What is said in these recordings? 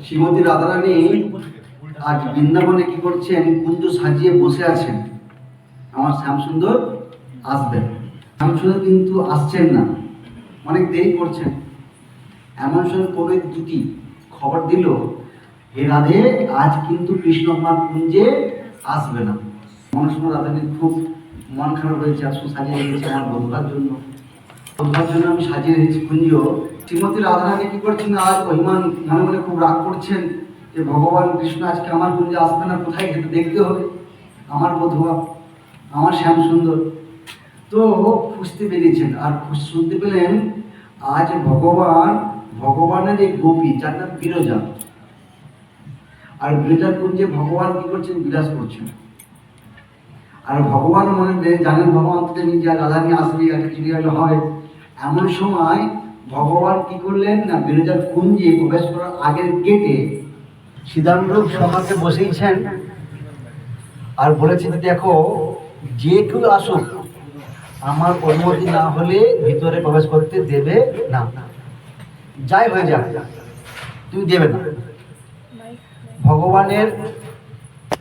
শ্রীমতী রাধারানী আজ বৃন্দাবনে কি করছেন? কুঞ্জ সাজিয়ে বসে আছেন। আমার শ্যামসুন্দর আসবেন, শ্যামসুন্দর কিন্তু আসছেন না, অনেক দেরি করছেন। এমন সময় পুরোহিত দুটি খবর দিল, হে রাধে, আজ কিন্তু কৃষ্ণ আমার কুঞ্জে আসবে না। মনের সময় রাধারানীর খুব মন খারাপ হয়েছে, আসলে সাজিয়ে রেখেছে আমার বন্ধুর জন্য, বন্ধুর জন্য আমি সাজিয়ে রেখেছি কুঞ্জ। শ্রীমতী রাধারানী কি করছেন? আজ অভিমান মনে মনে খুব রাগ করছেন যে ভগবান কৃষ্ণ আজকে আমার কুঞ্জে আসবে না, কোথায় গেলে দেখতে হবে আমার বধূয়া, আমার শ্যামসুন্দর। তো খুঁজতে বেরিয়েছেন, আর শুনতে পেলেন আজ ভগবানের এই গোপী, যার নাম বিরজা, আর বিরজার কুঞ্জে ভগবান কি করছেন? বিরাজ করছেন। আর ভগবান মনে জানেন, ভগবান তো জানেন যে রাধারানী আসবে, একটা চিড়িয়াল হয়। এমন সময় ভগবান কি করলেন না, বিরজার কুঞ্জে প্রবেশ করার আগের গেটে শ্রীদামরূপ সমাজে বসেইছেন, আর বলেছেন, দেখো যে কেউ আসুক, আমার অনুমতি না হলে ভিতরে প্রবেশ করতে দেবে না, যাই হয়ে যাক তুমি দেবে না। ভগবানের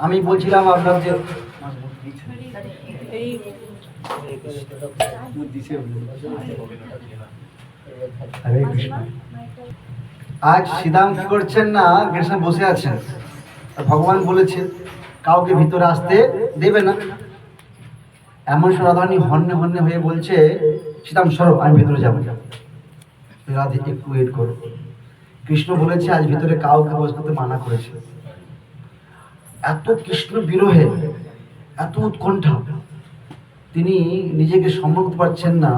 আমি বলছিলাম আপনার যে আজ শ্রীদাম কি করছেন না, কৃষ্ণ বসে আছেন, ভগবান বলেছেন কাউকে ভিতরে আসতে দেবে না। এমন রাধারানী হন্যে হন্যে হয়ে বলছে, শ্রীদাম সরো, আমি ভিতরে যাবো। রাধে একটু ওয়েট করো, কৃষ্ণ বলেছে আজ ভিতরে কাউকে প্রবেশ করতে মানা করেছে। এত কৃষ্ণ বিরহে, এত উৎকণ্ঠা, তিনি নিজেকে সম্মান করতে পারছেন না।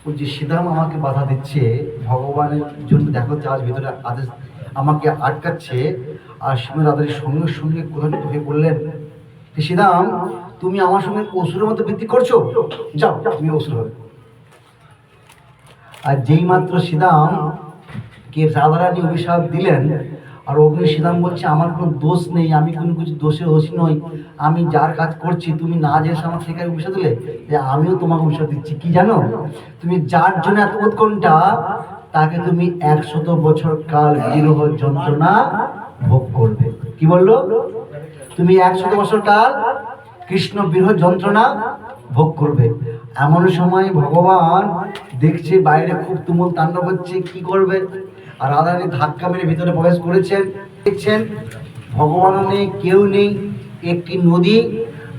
ওই যে শ্রীদাম আমাকে বাধা দিচ্ছে, ভগবানের জন্য দেখো আজ ভিতরে আদেশ আমাকে আটকাচ্ছে। আর শ্রীমতী রাধারানীর সঙ্গে সঙ্গে ক্রোধান্বিত হয়ে বললেন, শ্রীদাম, তুমি আমার সঙ্গে অসুরের মতো বৃত্তি করছো, যাও তুমি অসুর হবে। আর যেই মাত্র শ্রীদাম কে রাধারানী অভিশাপ দিলেন, আর অগ্নি শ্রীদাম বলছে আমার কোনো দোষ নেই, আমি কোনো কিছু দোষে দোষী নই, আমি যার কাজ করছি, তুমি না যে আমার থেকে অভিশাপ দিলে, যে আমিও তোমাকে অভিশাপ দিচ্ছি। কি জানো, তুমি যার জন্য এত উৎকণ্ঠা, তাকে তুমি 100 বছর কাল বিরহ যন্ত্রণা ভোগ করবে। কি বললো? তুমি 100 বছর কাল কৃষ্ণ বিরহ যন্ত্রণা ভোগ করবে। এমন সময় ভগবান দেখছে বাইরে খুব তুমুল তাণ্ডব হচ্ছে, কি করবে? আর রাধারানী ধাক্কা মেরে ভিতরে প্রবেশ করেছেন। দেখছেন ভগবানও নেই, কেউ নেই, একটি নদী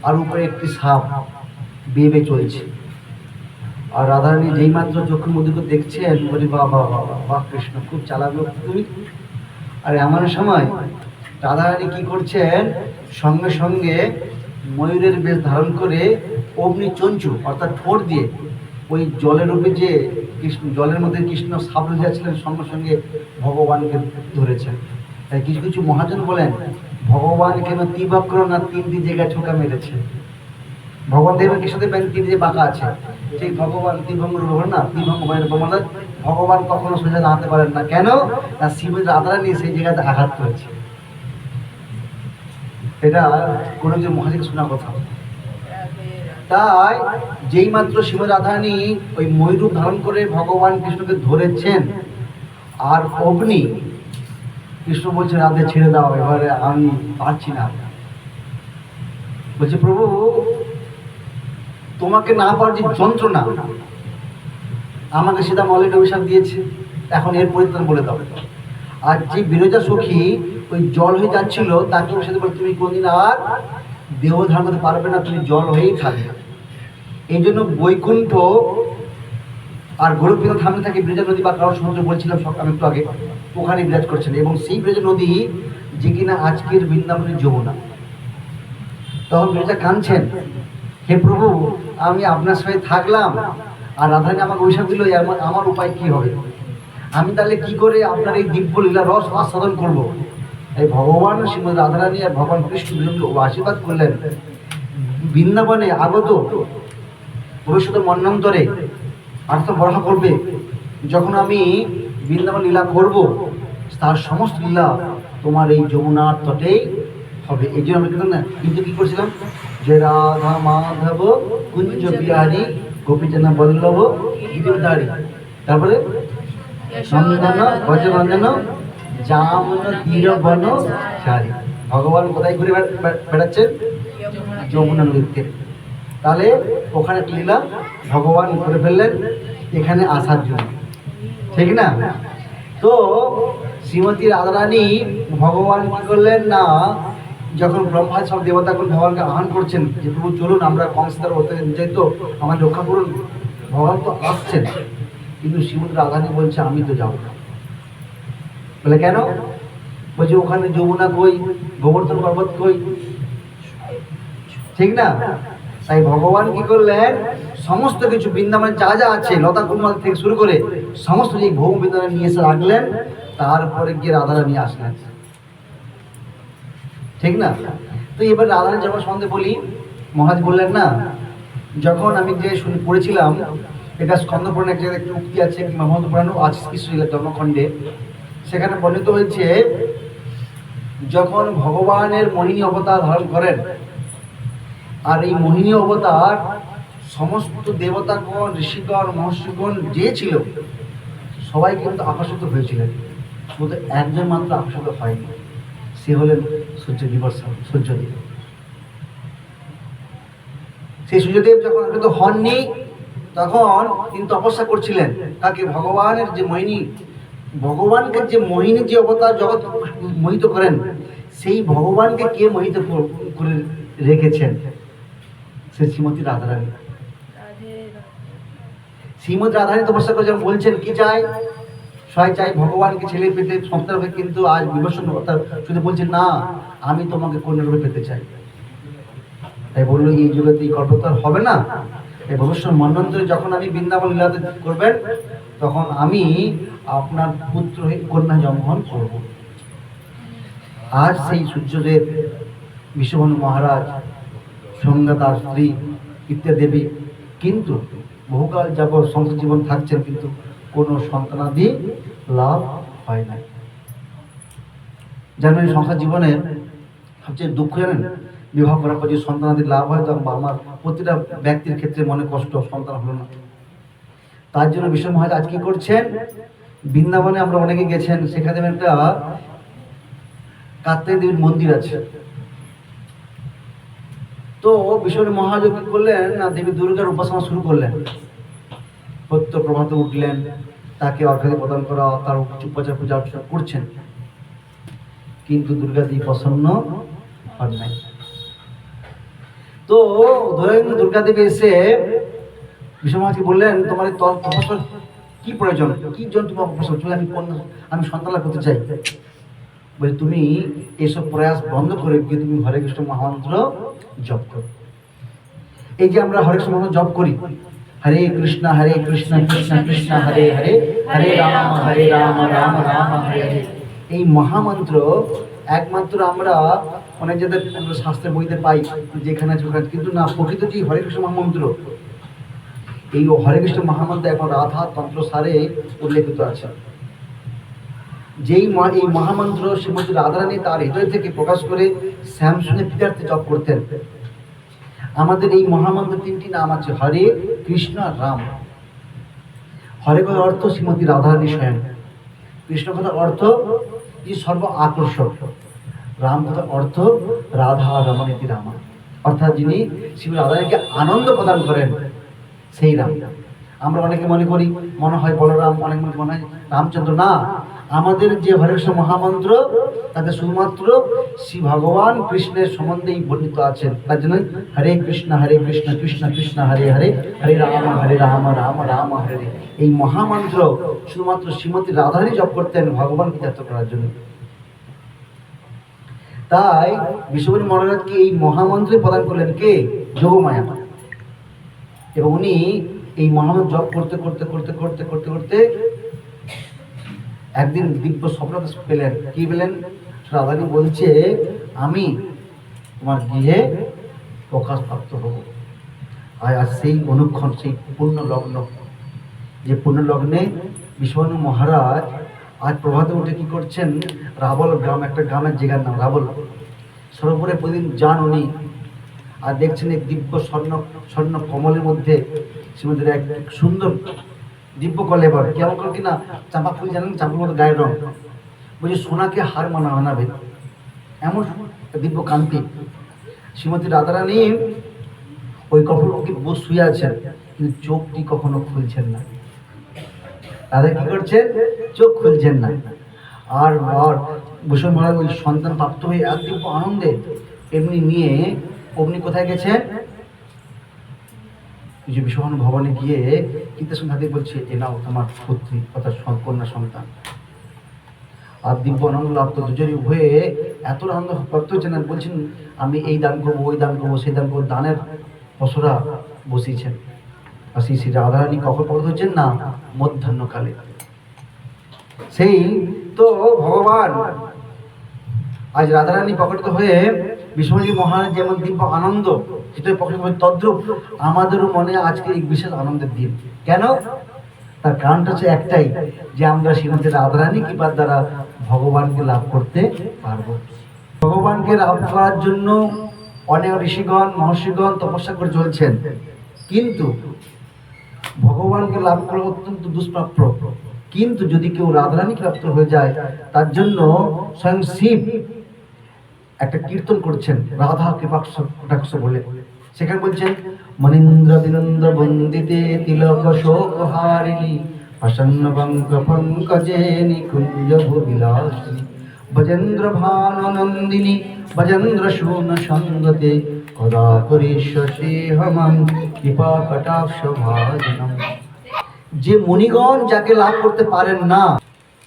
আর উপরে একটি সাপ বেয়ে চলছে। আর রাধারানী যেই মাত্র চোখের মধ্যে দেখছেন, বলি বাবা বাবা কৃষ্ণ খুব চালাক লোক তুমি। আর এমন সময় রাধারানী কি করছেন, সঙ্গে সঙ্গে ময়ূরের বেশ ধারণ করে অগ্নি চঞ্চু অর্থাৎ ঠোঁট দিয়ে ওই জলের উপরে যে কৃষ্ণ, জলের মধ্যে কৃষ্ণ সাপ যাচ্ছিলেন, সঙ্গে সঙ্গে ভগবানকে ধরেছেন। তাই কিছু কিছু মহাজন বলেন, ভগবান কেন তীব্র না 3টি জায়গায় ঠোকা মেরেছে। ভগবান দেখবেন কৃষ্ণ দেখবেন 3 যে বাঁকা আছে, সেই ভগবান তীভঙ্গ না, তীভঙ্গ ভগবান কখনো সোজা দাঁড়াতে পারেন না। কেন না, শ্রীমতী রাধারানী সেই জায়গাতে আঘাত করেছে। এটা কোনো যে মহাজিক শোনা কথা। তাই যেই মাত্র শ্রীমতী রাধারানী ওই ময়ূর ধারণ করে ভগবান কৃষ্ণকে ধরেছেন, আর অগ্নি কৃষ্ণ বলছে রাধে ছেড়ে দাও, এবারে আমি পারছি না। বলছে প্রভু, তোমাকে না পাওয়ার যে যন্ত্রণা, আমাকে সেটা অলরেডি অভিশাপ দিয়েছে, এখন এর পরিত্রাণ বলে দাও। আর যে বিরজা সখী ওই জল হয়ে যাচ্ছিল, তাকে অভিশাপ বলে তুমি কোনদিন আর দেহ ধারণ করতে পারবে না, তুমি জল হয়েই থাকবে। এই জন্য বৈকুণ্ঠ আর গোলকপিতা থামে থাকে বিরজা নদী বা কারণ সমুদ্র বলছিলাম আমি একটু আগে, ওখানে বিরাজ করছেন। এবং সেই বিরজা নদী যে কিনা আজকের বৃন্দাবনের যমুনা। তখন বিরজা কাঁদছেন, হে প্রভু, আমি আপনার সঙ্গে থাকলাম, আর রাধারানী আমাকে অভিশাপ দিল, আমার উপায় কি হবে? আমি তাহলে কি করে আপনার এই দিব্য লীলা রস আস্বাদন করব? এই ভগবান শ্রীমতী রাধারানী আর ভগবান কৃষ্ণ আশীর্বাদ করলেন, বৃন্দাবনে আগত ভবিষ্যৎ মন্বন্তরে অর্থাৎ বর্ণনা করবে, যখন আমি বৃন্দাবন লীলা করব, তার সমস্ত লীলা তোমার এই যমুনার তটেই হবে। এই জন্য আমি না কিন্তু কি করছিলাম, যে রাধা মাধব কুঞ্জ বিহারী গোপীচন্দ্র বল্লভ গিরিধারী, তারপরে নন্দন ব্রজনন্দন জামন তীর বন চারি। ভগবান কোথায় ঘুরে বেড়াচ্ছেন? যমুনা নদীতে। তাহলে ওখানে লীলা ভগবান করে ফেললেন এখানে আসার জন্য, ঠিক না? তো শ্রীমতী রাধারানী ভগবান কি করলেন না, যখন ব্রহ্মা সব দেবতাগণ ভগবানকে আহ্বান করছেন যে প্রভু চলুন আমরা কংসের অত্যাচার তো আমার রক্ষা করুন, ভগবান তো আসছেন, কিন্তু শ্রীমতী রাধারানী বলছে আমি তো যাবো না। বলে কেন? বলছে ওখানে যমুনা কই, গোবর্ধন পর্বত কই, ঠিক না? তাই ভগবান কি করলেন, সমস্ত কিছু বৃন্দাবনে যা যা আছে লতা কুমার থেকে শুরু করে সমস্ত যে ভৌম বৃন্দাবনে নিয়ে এসে রাখলেন, তারপরে গিয়ে রাধারানী আসলেন, ঠিক না? তো এবার রাধারানী যখন সম্বন্ধে বলি, মহারাজ বললেন না, যখন আমি যে পড়েছিলাম এটা স্কন্দ পুরাণে একটা উক্তি আছে, মহাভারত পুরাণও আছে কৃষ্ণলীলা জন্মখণ্ডে, সেখানে বর্ণিত হয়েছে যখন ভগবানের মোহিনী অবতার ধারণ করেন, আর এই মোহিনী অবতার সমস্ত দেবতাগণ ঋষিগণ মহর্ষিগণ যে ছিল সবাই কিন্তু আকর্ষিত হয়েছিলেন, শুধু একজন মাত্র আকর্ষিত হয়নি, সে হলেন সূর্যদেব। সূর্যদেব, সেই সূর্যদেব যখন আকৃত হননি তখন তিনি তপস্যা করছিলেন, তাকে ভগবানের যে মোহিনী, ভগবানকে যে মোহিনী যে অবতার জগৎ মোহিত করেন, সেই ভগবানকে কে মোহিত করে রেখেছেন? সে শ্রীমতী রাধারানী। শ্রীমতী রাধারানী তপস্যা করে যখন বলছেন কি চাই, সবাই চাই ভগবানকে ছেলে পেতে সন্তান হবে, কিন্তু আজ বিভীষণ শুধু বলছেন না আমি তোমাকে কন্যা রূপে পেতে চাই। তাই বললো এই যুগেতে এই গল্প তো আর হবে না, এই ভবিষ্যৎ মন্বন্তরে যখন আমি বৃন্দাবন লীলাতে করবেন তখন আমি আপনার পুত্র হয়ে কন্যা জন্মগ্রহণ করব। আজ সেই সূর্যদেব, বিশ্বভানু মহারাজ, সঙ্গে তার স্ত্রী ইত্যাদি দেবী কিন্তু বহুকাল যাবৎ সংসার জীবন থাকছেন, কিন্তু কোনো সন্তানাদি লাভ হয় না। জানেন সংসার জীবনে সবচেয়ে দুঃখ জানেন, বিবাহ করার পর যে সন্তানাদি লাভ হয় তখন আমার প্রতিটা ব্যক্তির ক্ষেত্রে মনে কষ্ট, সন্তান হলো না। তার জন্য বিশ্ব মহারাজ আজ কি করছেন, বৃন্দাবনে আমরা অনেকে গেছেন, সেখানে একটা কাত্যায়নী দেবীর মন্দির আছে। তো বিশ্ব মহারাজ কি করলেন না, দেবী দুর্গার উপাসনা শুরু করলেন। প্রত্যহ প্রভাতে উঠলেন, তাকে অর্ঘ্য প্রদান করা, তার উপচার পূজা অর্চনা করছেন, কিন্তু দুর্গা দেবী প্রসন্ন হন নাই। তো দুর্গা দেবী এসে বিশ্ব মহারাজকে বললেন তোমার এই তপস্যার কি প্রয়োজন, কি জন্য তুমি তপস্যা করছো? আমি সন্তান লাভ করতে চাই। বলে তুমি এসব প্রয়াস বন্ধ করে গিয়ে তুমি হরে কৃষ্ণ মহামন্ত্র জপ করো। এই যে আমরা হরে কৃষ্ণ মহামন্ত্র জপ করি, হরে কৃষ্ণ কৃষ্ণ কৃষ্ণ হরে হরে, হরে রাম রাম রাম হরে হরে, এই মহামন্ত্র একমাত্র আমরা অনেক যাদের শাস্ত্রের বইতে পাই যেখানে আছে, কিন্তু না, প্রকৃত যে হরে কৃষ্ণ মহামন্ত্র, এই হরে কৃষ্ণ মহামন্ত্র এখন রাধা তন্ত্র সারে উল্লেখিত আছে। যেই এই মহামন্ত্র শ্রীমতী রাধারানী তার হৃদয় থেকে প্রকাশ করে শ্যামসুনের পিতার্থে জপ করতেন। আমাদের এই মহামন্ত্র তিনটি নাম আছে, হরে কৃষ্ণ রাম। হরে কথার অর্থ শ্রীমতী রাধারানী স্বয়ং, কৃষ্ণ কথার অর্থ যে সর্ব আকর্ষক, রাম কথার অর্থ রাধা রমণীতি রামা, অর্থাৎ যিনি শ্রী রাধারানীকে আনন্দ প্রদান করেন সেই রাম। আমরা অনেকে মনে করি মনে হয় বলরাম, অনেক মনে হয় রামচন্দ্র। না, আমাদের যে হরে কৃষ্ণ মহামন্ত্র তাতে শুধুমাত্র শ্রী ভগবান কৃষ্ণের সম্বন্ধেই বর্ণিত আছেন। তার জন্য হরে কৃষ্ণ কৃষ্ণ কৃষ্ণ হরে হরে, হরে রাম রাম রাম হরে হরে, এই মহামন্ত্র শুধুমাত্র শ্রীমতী রাধারী জপ করতেন ভগবানকে জ্ঞাত করার জন্য। তাই বিশ্বভানু মহারাজকে এই মহামন্ত্রে প্রদান করলেন কে? যোগমায়া। এবং উনি এই মহামন্ত্র জপ করতে করতে করতে করতে করতে করতে একদিন দিব্য স্বপ্ন পেলেন। কি পেলেন? রাধারানী বলছে আমি তোমার গৃহে প্রকাশ প্রাপ্ত হব। আর সেই অনুক্ষণ, সেই পূর্ণ লগ্ন, যে পূর্ণ লগ্নে বিশ্বভানু মহারাজ আজ প্রভাতে উঠে কি করছেন, রাবল গ্রাম, একটা গ্রামের জায়গার নাম রাবল, সরোবরে প্রতিদিন যান উনি, আর দেখছেন এক দিব্য স্বর্ণ কমলের মধ্যে শ্রীমতীর এক সুন্দর দিব্য কলেবর, কেমন করে কিনা চাঁপা ফুল, জানেন চাঁপার মতো গায়ের রং, বলছে সোনাকে হার মানাবে, এমন দিব্য কান্তি। শ্রীমতী রাধারানী ওই কপরকে বসে শুয়ে আছেন, কিন্তু চোখটি কখনো খুলছেন না। রাধা কি করছেন? চোখ খুলছেন না। আর বসে মহারাজ ওই সন্তান প্রাপ্ত হয়ে এক দিব্য আনন্দে এমনি নিয়ে অমনি কোথায় গেছেন? যে বিশ্বভানু ভবনে গিয়ে কীর্তন হাতে বলছে, এ নাও তোমার পুত্রী অর্থাৎ কন্যা সন্তান। আর দিব্য আনন্দ লাভ তো দুজনই হয়ে এত আনন্দ প্রাপ্ত হচ্ছেন, বলছেন আমি এই দান করবো, ওই দান করবো, সেই দান করবো, দানের পশরা বসিয়েছেন। আর শ্রী শ্রী রাধারানী কখন প্রকট হচ্ছেন না? মধ্যাহ্নকালে। সেই তো ভগবান আজ রাধারানী প্রকটিত হয়ে বিশ্বজি মহারাজ যেমন দিব্য আনন্দ সেটা প্রকটিত হয়ে, তদ্রূপ আমাদেরও মনে আজকে এই বিশেষ আনন্দের দিন। কেন? তার কারণটা হচ্ছে একটাই, যে আমরা শ্রীমতী রাধারানী কৃপার দ্বারা ভগবানকে লাভ করতে পারবো। ভগবানকে লাভ করার জন্য অনেক ঋষিগণ মহর্ষিগণ তপস্যা করে চলছেন, কিন্তু ভগবানকে লাভ করা অত্যন্ত দুষ্প্রাপ্য। কিন্তু যদি কেউ রাধারানী প্রাপ্ত হয়ে যায়, তার জন্য স্বয়ং শিব একটা কীর্তন করছেন রাধা কৃপাকটাক্ষ বলে। সেখানে বলছেন, মনীন্দ্র বিনন্দ্র বন্দিতে তিলক শোক হারিণী প্রসন্ন বঙ্গ পঙ্কজে নিকুঞ্জ ভুবিলাসিনী ভজেন্দ্র ভানু নন্দিনী ভজেন্দ্র শূন সঙ্গতে কদা করিষ্যসি হমং কৃপা কটাক্ষ ভাজনম। যে মুনিগণ যাকে লাভ করতে পারেন না,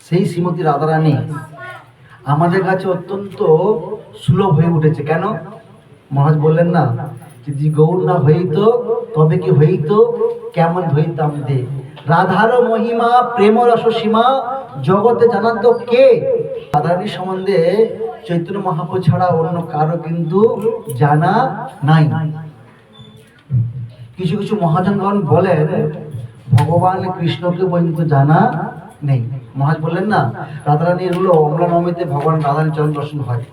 সেই শ্রীমতী রাধারানী আমাদের কাছে অত্যন্ত সুলভ হয়ে উঠেছে। কেন? মহারাজ বললেন না, যদি গৌর না হইতো তবে কি হইতো, কেমন হইতাম দে। রাধার মহিমা প্রেম রস সীমা জগতে জানাত কে? রাধারানীর সম্বন্ধে চৈতন্য মহাপ্রভু ছাড়া অন্য কারো কিন্তু জানা নাই। কিছু কিছু মহাজনগণ বলেন ভগবান কৃষ্ণকে পর্যন্ত জানা নেই। মহারাজ বললেন না, রাধারানীর হলো অমলা নবমীতে ভগবান রাধারানীর চরণ দর্শন হয়।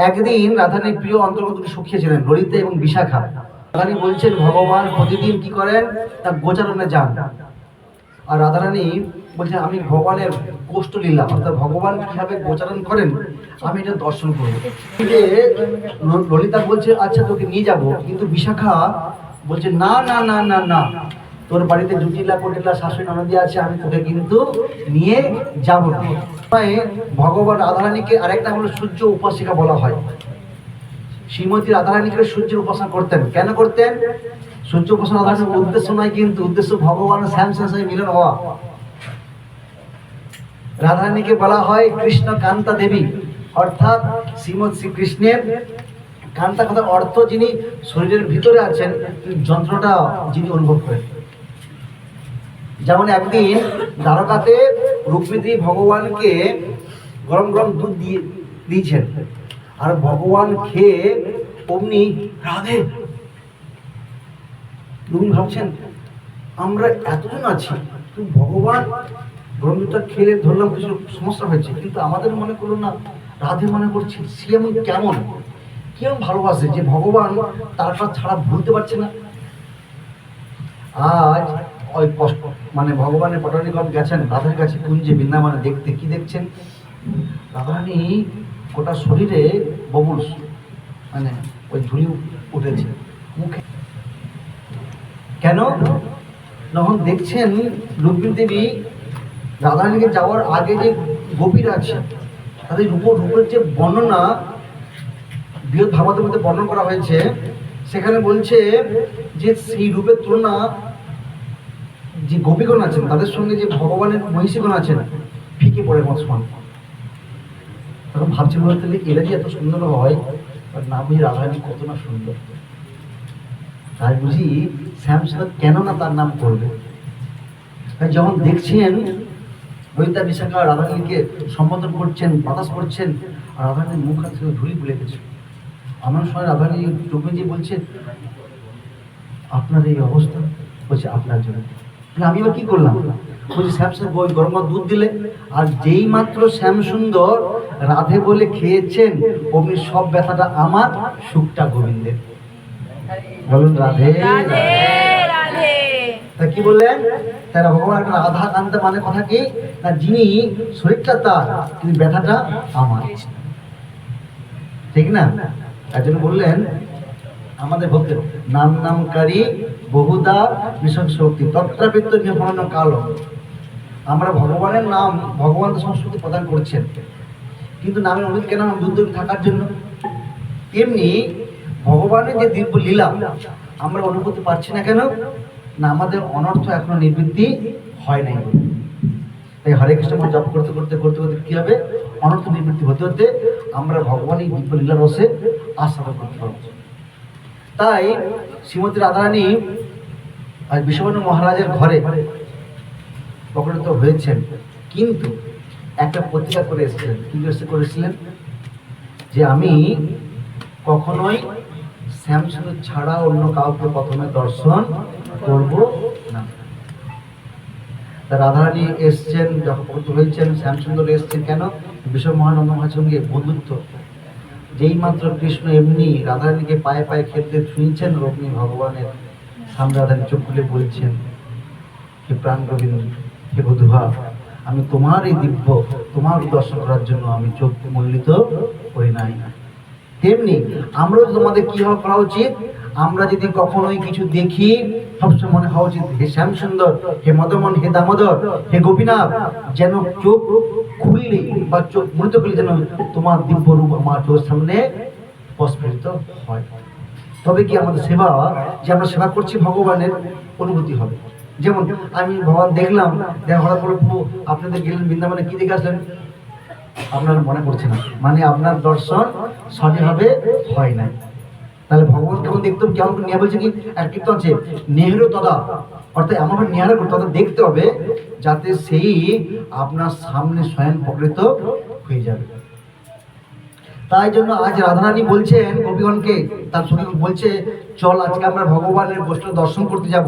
একদিন রাধারানীর প্রিয় অন্তর্গত সখী ছিলেন ললিতা এবং বিশাখা। রাধারানী বলছেন ভগবান প্রতিদিন কি করেন, তা গোচারণে যান। আর রাধারানী বলছেন আমি ভগবানের কোষ্ঠ লীলা অর্থাৎ ভগবান কিভাবে গোচারণ করেন আমি এটা দর্শন করবো। ললিতা বলছে আচ্ছা তোকে নিয়ে যাব, কিন্তু বিশাখা বলছে না না না না না, তোর বাড়িতে জুটিলা কোটিলা শাশুড়ি ননদি আছে, আমি তোকে কিন্তু নিয়ে যাব না। ভগবান রাধারানীকে আরেকটা হলো সূর্য উপাসিকা বলা হয়। শ্রীমতী রাধারানীকে সূর্যের উপাসনা করতেন। কেন করতেন? সূর্য উপাসনা রাধারানীর উদ্দেশ্য নয়, কিন্তু উদ্দেশ্য ভগবান শ্যামসের সঙ্গে মিলন হওয়া। রাধারানীকে বলা হয় কৃষ্ণ কান্তা দেবী, অর্থাৎ শ্রীমৎ শ্রীকৃষ্ণের কান্তা কথার অর্থ যিনি শরীরের ভিতরে আছেন, যন্ত্রটা যিনি অনুভব করেন। যেমন একদিন দ্বারকাতে রুক্মিণী ভগবানকে গরম গরম দুধ দিয়েছেন, আর ভগবান খেয়ে অমনি রাধে। তুমি ভাবছেন আমরা এতজন আছি, তুমি ভগবান গরম দুধটা খেলে ধরলাম কিছু সমস্যা হয়েছে, কিন্তু আমাদের মনে করলো না রাধে মনে করছি সে এমন কেমন কেমন ভালোবাসে যে ভগবান তার কাছে ছাড়া ভুলতে পারছে না। আজ ওই কষ্ট মানে ভগবানের পটানিগণ গেছেন রাধার কাছে কুঞ্জে বৃন্দাবনে দেখতে। কি দেখছেন? রাধারানী গোটা শরীরে ববুল মানে ওই ঝুলি উঠেছে মুখে। কেন? যখন দেখছেন রুক্মিণী দেবী রাধারানীকে যাওয়ার আগে যে গোপীরা আছে তাদের রূপের যে বর্ণনা বৃহৎ ভাগবতের মধ্যে বর্ণনা করা হয়েছে, সেখানে বলছে যে সেই রূপের তুলনা যে গোপীগণ আছেন তাদের সঙ্গে যে ভগবানের মহিষীগণ আছেন ফিকে পড়ে মৎসমান। তখন ভাবছি বলতে এরা যে এত সুন্দর হয়, না বুঝি রাধারানী কত না সুন্দর, তাই বুঝি শ্যামসুন্দর কেন না তার নাম করবে। তাই যখন দেখছেন ললিতা বিশাখা রাধারানীকে সম্বোধন করছেন, বাতাস করছেন, আর রাধারানীর মুখ হাত থেকে ধুলি ভুলে গেছে। আমার সময় রাধারানী রুক্মিণী বলছে আপনার এই অবস্থা, বলছে আপনার জন্য। আমি এবার কি করলাম? বলছি শ্যামসুন্দর বই গরম দুধ দিলে, আর যেই মাত্র শ্যামসুন্দর রাধে বলে খেয়েছেন অমনি সব ব্যথাটা আমার, সুখটা গোবিন্দের। বলুন রাধে রাধে রাধে। তা কি বললেন? তারা ভগবান রাধা কান্তে মানে কথা কি না, যিনি শরীরটা তার কিন্তু ব্যথাটা আমার, ঠিক না? তার জন্য বললেন আমাদের ভক্তের নাম নামকারী বহুদা ভীষণ শক্তি তত্রাবৃত্ত নিয়মন কালো। আমরা ভগবানের নাম, ভগবান তো সংস্কৃতি প্রদান করছেন, কিন্তু নামের অনুমতি কেন? যুদ্ধ থাকার জন্য। তেমনি ভগবানের যে দিব্য লীলা আমরা অনুভূতি পাচ্ছি না কেন না, আমাদের অনর্থ এখনো নিবৃত্তি হয় নাই। তাই হরে কৃষ্ণ জপ করতে করতে করতে করতে কি হবে? অনর্থ নিবৃত্তি হতে হতে আমরা ভগবানের দিব্য লীলা রসে আস্বাদন করতে পারবো। তাই শ্রীমতী রাধারানী আজ বিশ্ববর্ণ মহারাজের ঘরে প্রকটিত হয়েছেন, কিন্তু একটা প্রতিজ্ঞা করে এসেছিলেন। কি করেছিলেন? যে আমি কখনোই শ্যামসুন্দর ছাড়া অন্য কাউকে প্রথমে দর্শন করব না। রাধারানী এসছেন, যখন প্রকট হয়েছেন, শ্যামসুন্দর এসছেন কেন? বিশ্ব মহানন্দ মহারাজের সঙ্গে বন্ধুত্ব। যেই মাত্র কৃষ্ণ এমনি রাধারানীকে পায়ে পায়ে খেলতে ছুঁয়েছেন, রগ্নি ভগবানের সামনে রাধারানী চোখ খুলে বলছেন, হে প্রাণ গোবিন্দ, হে বধূভা, আমি তোমার এই দিব্য তোমার দর্শন করার জন্য আমি চোখ মলিত করি নাই। তেমনি আমরাও তোমাদের কি করা উচিত? আমরা যদি কখনোই কিছু দেখি, সবসময় মনে হওয়া উচিত হে শ্যাম সুন্দর, হে মদমন, হে দামোদর, হে গোপীনাথ, যেন চোখ খুললে বা চোখ মৃত করলে যেন তোমার দিব্য রূপ আমার চোখের সামনে প্রস্ফুটিত হয়। তবে কি আমাদের সেবা, যে আমরা সেবা করছি ভগবানের অনুভূতি হবে। যেমন আমি ভগবান দেখলাম, হঠাৎ করে আপনাদের গেলেন বৃন্দাবনে, কি দেখে আসলেন? আপনার মনে পড়ছে না, মানে আপনার দর্শন সঠিকভাবে হয় না। তাহলে ভগবান কেমন দেখতে? কেমন নিয়ে বলছে কি আর কীর্তন আছে, নেহরু তদা, অর্থাৎ এমনভাবে নেহারা করতে হবে, দেখতে হবে যাতে সেই আপনার সামনে স্বয়ং প্রকৃত হয়ে যাবে। তাই জন্য আজ রাধারানী বলছেন গোপীগণকে, তার সঙ্গে বলছে চল আজকে আমরা ভগবানের বৈষ্ণব দর্শন করতে যাব।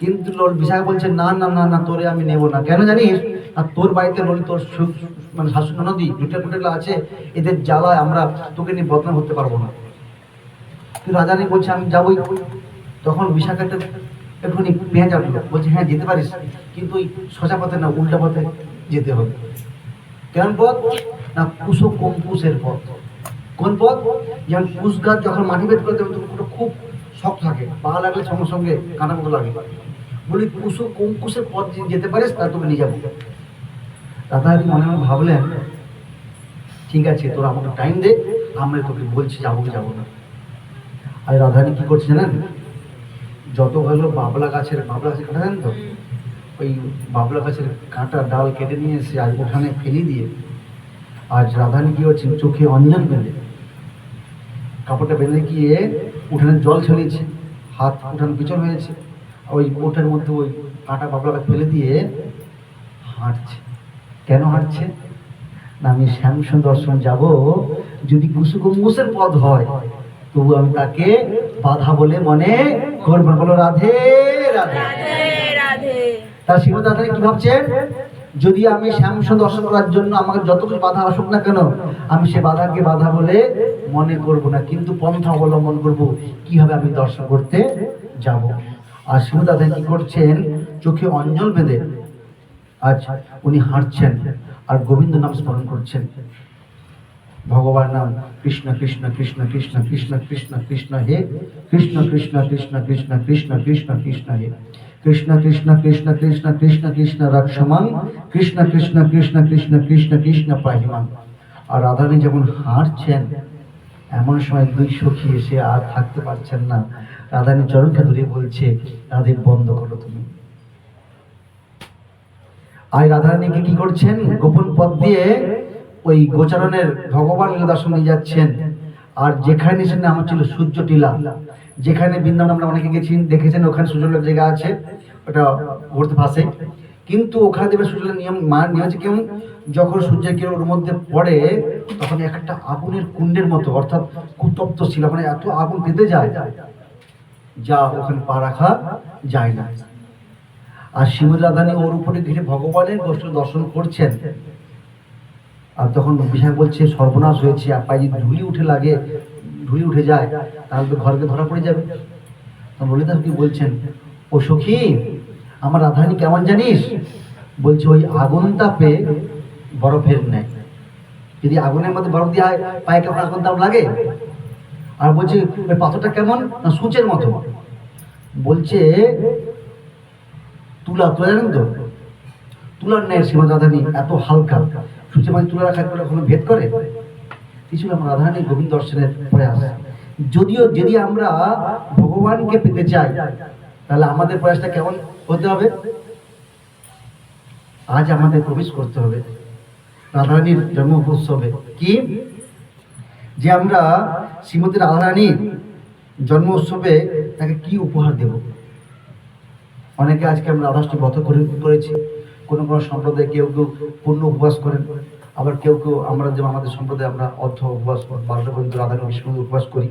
কিন্তু বিশাখা বলছে না না না না, তোরে আমি নেব না। কেন জানিস? আর তোর বাড়িতে ললি, তোর মানে শাশুড়ি নদী দুটা কুটেলা আছে, এদের জ্বালায় আমরা তোকে নিয়ে বদনাম করতে পারবো না। কিন্তু রাধারানী বলছে আমি যাবোই। তখন বিশাখা একটুখানি পেঁয়াজ আটলো, বলছে হ্যাঁ যেতে পারিস, কিন্তু ওই সোজা পথে না, উল্টা পথে যেতে হবে। কেমন পথ? না কুশ কম্কুশের পথ। কোন পথ? যেমন কুশ গাছ যখন মাটি ভেদ করে দেবে তখন খুব শক্ত থাকে, পা লাগলে সঙ্গে সঙ্গে কাঁটা মতো লাগে। বলি কুশ কম্কুশের পথ যেতে পারিস, তা তোকে নিয়ে যাবো। রাধারানী মনে মনে ভাবলেন ঠিক আছে, তোরা আমাকে টাইম দে, আমরা তোকে বলছি যাবো কি যাবো না। আর রাধারানী কি করছে জানেন? যত ভালো বাবলা গাছের কাটা দেন তো, ওই বাবলা গাছের কাঁটা ডাল কেটে নিয়ে এসে আজ উঠানে ফেলে দিয়ে, আজ রাধারানী কি হচ্ছে চোখে অঞ্জন বেঁধে, কাপড়টা বেঁধে গিয়ে উঠানে জল ছড়িয়েছে, হাত উঠান পিছন হয়েছে, ওই ওঠার মধ্যে ওই কাঁটা বাবলা গাছ ফেলে দিয়ে হাঁটছে। কেন হাঁটছে? না আমি শ্যামসুন্দর দর্শন যাব, যদি কুসুকুম্বুসের পদ হয় তবু আমি তাকে বাধা বলে মনে করবো। বলো রাধে রাধে রাধে। তার শ্রীমতী রাধারানী কি ভাবছেন? যদি আমি শ্যামসুন্দর দর্শন করার জন্য আমাকে যত কিছু বাধা আসুক না কেন, আমি সে বাধাকে বাধা বলে মনে করব না, কিন্তু পন্থা অবলম্বন করব কিভাবে আমি দর্শন করতে যাব। আর শ্রীমতী রাধারানী কি করছেন? চোখে অঞ্জল বেঁধে আজ উনি হাঁটছেন আর গোবিন্দ নাম স্মরণ করছেন। ভগবান নাম কৃষ্ণ কৃষ্ণ কৃষ্ণ কৃষ্ণ কৃষ্ণ কৃষ্ণ কৃষ্ণ হে কৃষ্ণ কৃষ্ণ কৃষ্ণ কৃষ্ণ কৃষ্ণ কৃষ্ণ কৃষ্ণ হে কৃষ্ণ কৃষ্ণ কৃষ্ণ কৃষ্ণ কৃষ্ণ কৃষ্ণ রক্ষমাং কৃষ্ণ কৃষ্ণ কৃষ্ণ কৃষ্ণ কৃষ্ণ কৃষ্ণ পাহিমাং। আর রাধারানী যখন হাঁটছেন, এমন সময় দুই সখী এসে আর থাকতে পারছেন না, রাধারানী চরণকে ধরে বলছে রাধে বন্ধ করো তুমি। আর রাধারানীকে কি করছেন? গোপন পথ দিয়ে ওই গোচারণের ভগবান লীলা দর্শন নিয়ে যাচ্ছেন। আর যেখানে সেখানে আমার ছিল সূর্য টিলা, যেখানে বৃন্দাবন আমরা অনেকে গেছি দেখেছেন, ওখানে সূর্যের জায়গা আছে, ওটা ঘুরতে ভাসে। কিন্তু ওখানে দেবে সূর্যের নিয়ম, মায়ের নিয়ম আছে কেমন, যখন সূর্যের কিরণ ওর মধ্যে পড়ে তখন একটা আগুনের কুণ্ডের মতো, অর্থাৎ কুতপ্ত ছিল, মানে এত আগুন পেতে যায় যা ওখানে পা রাখা যায় না। আর শ্রীমতী রাধারানী ওর উপরে ঘিরে ভগবানের বৈষ্ণব দর্শন করছেন। আর তখন বিশাখ বলছে সর্বনাশ হয়েছে, আর পায়ে যদি ধুলি উঠে যায় তাহলে তো ঘরকে ধরা পড়ে যাবে। তখন ললিতা কি বলছেন, ও সখী, আমার রাধারানী কেমন জানিস? বলছে ওই আগুন তাপে বরফের নেয়। যদি আগুনের মধ্যে বরফ দিয়ে পায়ে কেমন আগুন তাপ লাগে। আর বলছে ওই পাথরটা কেমন না সূচের মতো। বলছে তুলা, তুলা জানেন তো, তুলার ন্যায় শ্রীমৎ রাধারানী এত হালকা। সূচের মাঝে তুলা রাখা করে কোনো ভেদ করে? কিছু আমার রাধারানী গোবিন্দ দর্শনের প্রয়াস। যদিও যদি আমরা ভগবানকে পেতে চাই তাহলে আমাদের প্রয়াসটা কেমন হতে হবে? আজ আমাদের প্রবেশ করতে হবে রাধারানীর জন্ম উৎসবে। কি যে আমরা শ্রীমতী রাধারানীর জন্ম উৎসবে তাকে কি উপহার দেব? অনেকে আজকে আমরা রাধাষ্টমী ব্রত করেছি। কোনো কোনো সম্প্রদায়ে কেউ কেউ পূর্ণ উপবাস করেন, আবার কেউ কেউ আমরা যেমন আমাদের সম্প্রদায়ে আমরা অর্ধ উপবাস 12টা পর্যন্ত রাধারানী বিষ্ণু উপবাস করি।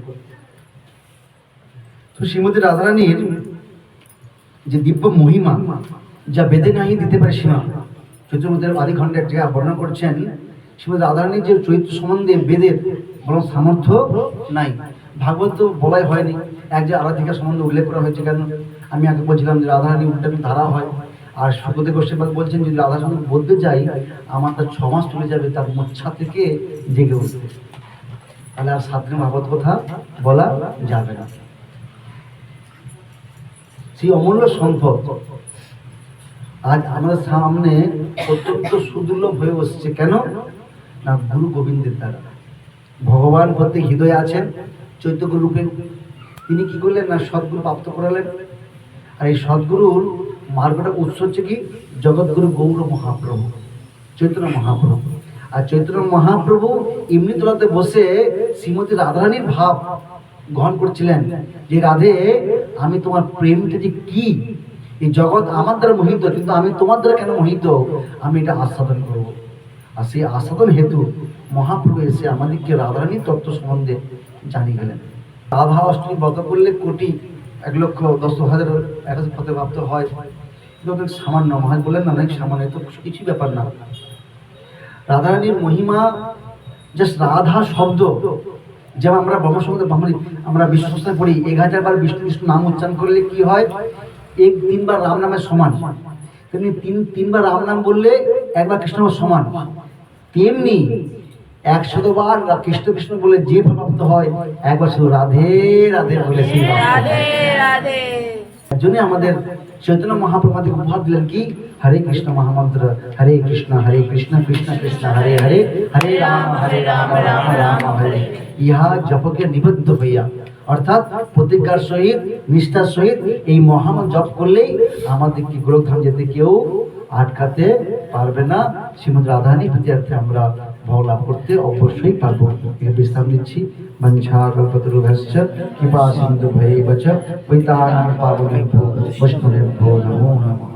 তো শ্রীমতী রাধারানীর যে দিব্য মহিমা যা বেদে নাই দিতে পারে সীমা। চৈত্রমধ্যে আদি খণ্ডে এক জায়গায় বর্ণনা করছেন শ্রীমতী রাধারানীর যে চরিত্র সম্বন্ধে বেদের বরং সামর্থ্য নাই। ভাগবত তো বলাই হয়নি, এক যে আরাধিকা সম্বন্ধে উল্লেখ করা হয়েছে। কেন আমি আগে বলছিলাম যে রাধারানী উল্টাপি ধারা হয়। আর সুখদেব গোস্বামী বলছেন যদি রাধা সঙ্গে বলতে যাই আমার তার 6 মাস চলে যাবে তার মোচ্ছা থেকে জেগে উঠবে, তাহলে আর 7 দিন ভাগবত কথা বলা যাবে না। সেই অমূল্য সম্পদ আজ আমাদের সামনে অত্যন্ত সুদুর্লভ হয়ে বসছে। কেন না গুরু গোবিন্দের দ্বারা। ভগবান প্রত্যেক হৃদয়ে আছেন চৈতন্য রূপে। তিনি কি করলেন না সদ্গুরু প্রাপ্ত করালেন। আর এই সদ্গুরুর মার্গটা উৎস হচ্ছে কি জগৎগুরু গৌর মহাপ্রভু, চৈতন্য মহাপ্রভু। আর চৈতন্য মহাপ্রভু এমনি তোলাতে বসে শ্রীমতী রাধারানীর ভাব গ্রহণ করছিলেন যে রাধে আমি তোমার প্রেমটা যে কি, এই জগৎ আমার দ্বারা মোহিত কিন্তু আমি তোমার দ্বারা কেন মোহিত, আমি এটা আস্বাদন করবো। আর সেই আস্বাদন হেতু মহাপ্রভু এসে আমাদেরকে রাধারানীর তত্ত্ব সম্বন্ধে জানিয়ে গেলেন। রাধা অষ্টমী ব্রত করলে কোটি 1,10,000 একাদশ পথে প্রাপ্ত হয়। অনেক সামান্য মহাজ বললেন না অনেক সামান্য, তো কিছুই ব্যাপার না। রাধারানীর মহিমা জাস্ট রাধা শব্দ, যেমন আমরা ব্রহ্মসংহিতা আমরা বিষ্ণু সহস্রনামে পড়ি 1000 বার বিষ্ণু বিষ্ণু নাম উচ্চারণ করলে কি হয় 3 বার রাম নামের সমান। তেমনি 3 বার রাম নাম বললে 1 বার কৃষ্ণ সমান। তেমনি 100 বার কৃষ্ণ কৃষ্ণ বলে যে প্রাপ্ত হয় একবার শুধু রাধে রাধে বলে সেই রাধে রাধে। এর জন্য আমাদের চৈতন্য মহাপ্রভু আমাদের উপহার দিলেন কি হরে কৃষ্ণ মহামন্ত্র, হরে কৃষ্ণ কৃষ্ণ কৃষ্ণ হরে হরে, হরে রাম রাম রাম হরে। ইহা জপকে নিবদ্ধ হইয়া অর্থাৎ প্রতিজ্ঞার সহিত নিষ্ঠার সহিত এই মহামন্ত্র জপ করলেই আমাদেরকে গোলকধাম যেতে কেউ আটকাতে পারবে না। শ্রীমদ্ রাধারানী প্রীত্যর্থে আমরা ভাব লাভ করতে অবশ্যই পারবো। বিশ্রাম নিচ্ছি। মঞ্ছা কল্পতরুভ্যশ্চ কৃপা সিন্ধুভ্যেব চ পতিতানাং পাবনেভ্যো বৈষ্ণবেভ্যো নমো নমঃ।